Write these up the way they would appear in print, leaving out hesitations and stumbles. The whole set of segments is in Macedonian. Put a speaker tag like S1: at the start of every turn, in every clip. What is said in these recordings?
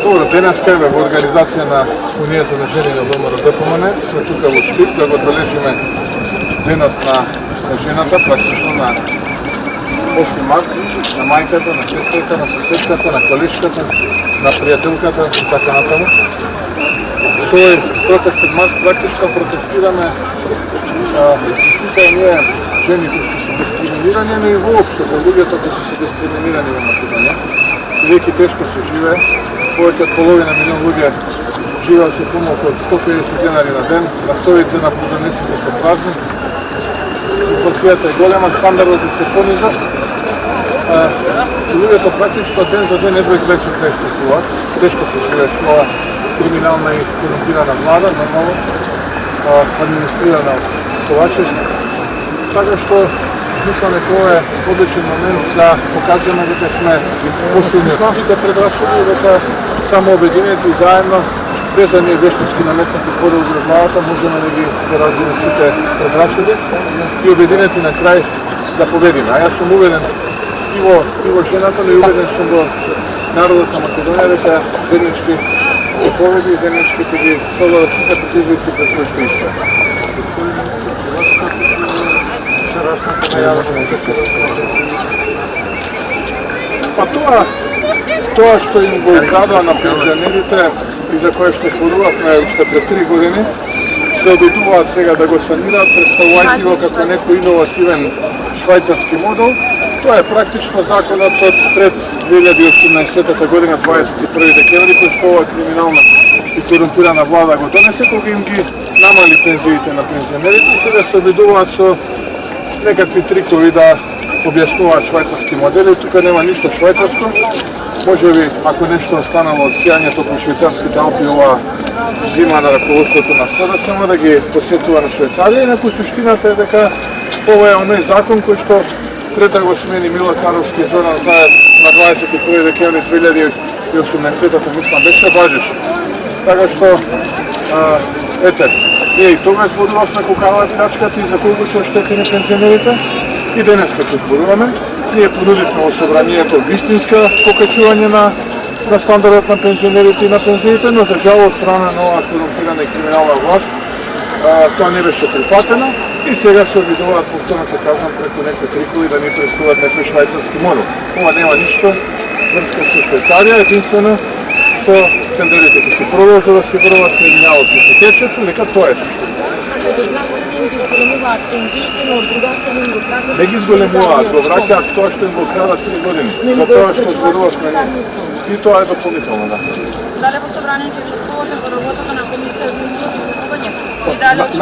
S1: Добро, денеска е во организација на Унијата на жени на ВМРО ДПМН. Сме тука во Штип да го одбележиме денот на жената, практично на 8 март, на мајката, на сестрата, на соседката, на колешката, на пријателката и така натаму. Со овој протестен марш практично протестираме сите ние жени кои што се дискриминирани, но и воопшто за луѓето кои што се дискриминирани во Македонија. Веќе тешко се живее, повеќе од половина милион луѓе живеат со помалку од 150 денари на ден, на втори ден на продавниците се празни, инфлацијата е голема, стандардот се понизок. Луѓето практично ден за ден едва веќе преискупуваат. Тешко се живее со ова криминална и корумпирана влада, нормално администрирана од Ковачевски. Така што мислам дека ова е одличен момент да покажеме дека сме посилни од сите предрасуди и дека само обединети и заедно, без да ни е вештички наметнати подел од главата, можеме да ги поразиме сите предрасуди и обединети на крај да победиме. А јас сум уведен и во жената, но и убеден сум во народот на Македонија дека заеднички ќе победи и заеднички ќе ги совлада сите предизвици пред кои што испред. Па тоа што им го украдува на пензионерите и за кое што зборувавме уште пред 3 години, се обидуваат сега да го санираат, представувајќи го како некој иновативен швајцарски модел. Тоа е практично законот од пред 2018 година, 21 декември, кој што ова криминална и корумпирана влада го донесе, кога им ги намали пензиите на пензионерите и сега се обидуваат со некакви трикови да објаснуваат швајцарски модели. Тука нема ништо швајцарско. Можеби, ако нешто останало од скијањето по швајцарските Алпи, ова зима на раководството на СДСМ да ги подсетува на Швајцарија. Инаку суштината е дека ова е оној закон кој што пред да го смени Мило Царовски и Зоран Заев на 21 декември 2018, мислам, беше важеше. Така што, ете, ние и тога зборувавме колкава бирачката и за колку се оштетени пензионерите. И денеска ќе зборуваме. Ние понудивме во собранието вистинска покачување на стандардот на пензионерите и на пензиите, но за жал од страна на оваа корумпирана и криминална власт тоа не беше прифатено и сега се обидуваат, повторно ќе кажам, преку некои трикови да ни представат некој швајцарски модел. Ова нема ништо врска со Швајцарија, единствено што тендерите ќе се продолжат да се врват, криминалот ќе се тече, нека тоа е суштина. Не ги зголемуваат, го враќаат тоа што им го крадат 3 години, за тоа што зборувавме и тоа е дополнително, да.
S2: Дали во собрание ќе учествувате во работата на комисија за избор и закупување?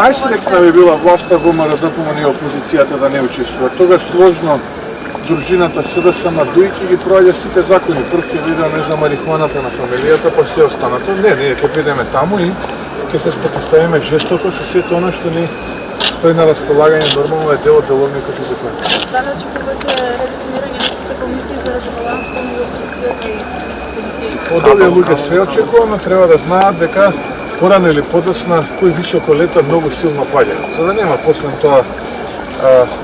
S1: Најстректна би била власта во ВМРО ДПМН и опозицијата да не учествува. Тогаш сложно дружината СДСМ дујќи ги проаѓа сите закони. Прв ќе видиме за марихуаната на фамилијата, па се останато. Не, ние ќе бидеме таму и ќе се спротивиме жестоко со сето она што ни стои на располагање, нормално е дел од деловникот и законот.
S2: Дали очекувате редефинирање на сите комисии заради балансот меѓу опозицијата и позицијата?
S1: Од овие луѓе све очекуваме, треба да знаат дека порано или подоцна кој високо лета многу силно паѓа. За да нема после тоа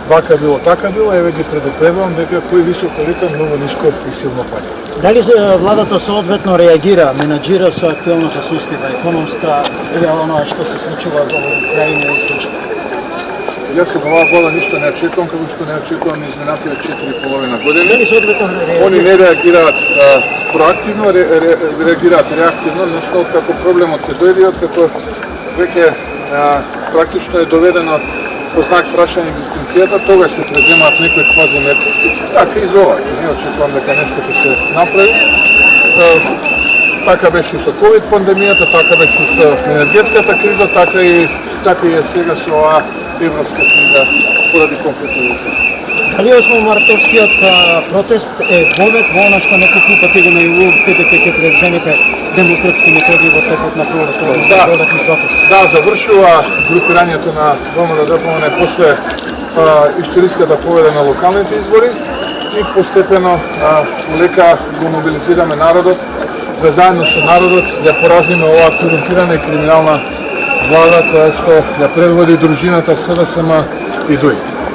S1: вака било, така било, еве ги предупредувам дека кој високо лета многу ниско и силно паѓа.
S3: Дали владата соодветно реагира, менаџира со актуелната состојба економска или оноа што се случува во Украина и слично?
S1: Јас од оваа влада ништо не очекувам, како што не очекувам изминатите 4,5 години.
S3: Дали соодветно реагира?
S1: Они не реагираат проактивно, реагираат реактивно, односно како проблемот ќе дојде, како веќе практично е доведено по знак прашање екзистенцијата, тогаш се преземаат некои квази мерки. Така и за ова. Не очекувам дека нешто ќе се направи. Така беше со ковид пандемијата, така беше со енергетската криза, така и е сега со оваа европска криза поради конфликтот.
S3: Дали 8 мартовскиот протест е вовет во она што неколку пати го најавувавте дека ќе преземете демократски методи во текот на пролетни протест? Да, завршува групирањето на ВМРО ДПМН после историската победа на локалните избори и постепено лека го мобилизираме народот, да заедно со народот ја поразиме оваа корумпирана и криминална влада која што ја предводи дружината СДСМ и ДУИ.